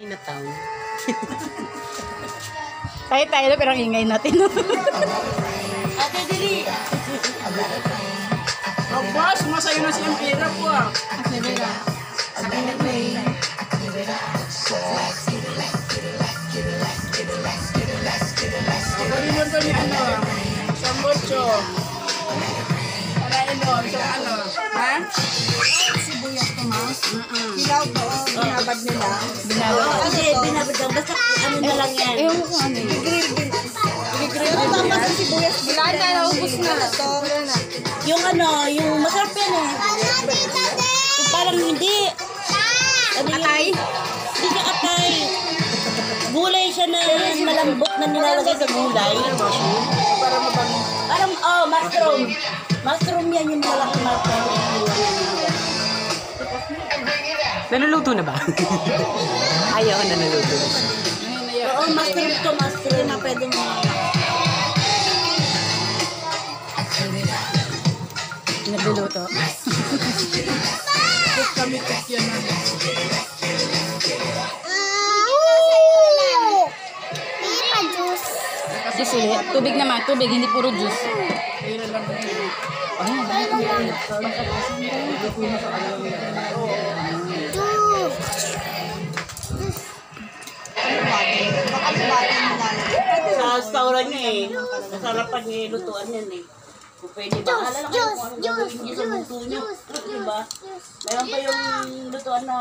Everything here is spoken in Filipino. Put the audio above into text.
Inataw. Tayo pero ang ingay natin. Ate Dili! Aba, sumasayo na siyang pera po ah. Pagaliman ko ni ano, sambocho. Para ino, sa ano, ha? Sibuyas to, Mas. Hilaw to, binabad nila. Kasi binabad lang. Basta ano na lang yan. Ewan ko ano yun. Pero tama sa sibuyas. Wala na, naubos na. Yung ano, yung masarap yan eh. Yung parang hindi. Atay? Hindi siya atay. Gulay siya na malambot na nilalagay sa gulay. Para mabango. Parang, mushroom. Mushroom yan yung malaking mushroom. Naluluto na ba? Ayaw na naluluto. Oo, mushroom to, mushroom na pwede mo. Nagluluto. Kami yan na. Juice ulit. Tubig naman. Tubig, hindi puro juice. Pera lang po. Sa restaurant niya eh. Nasarapan niya yung lutuan yan eh. Kung pwede ba? Alala kayo kung anong gagawin niyo sa luto niyo. Diba? Meron pa yung lutuan na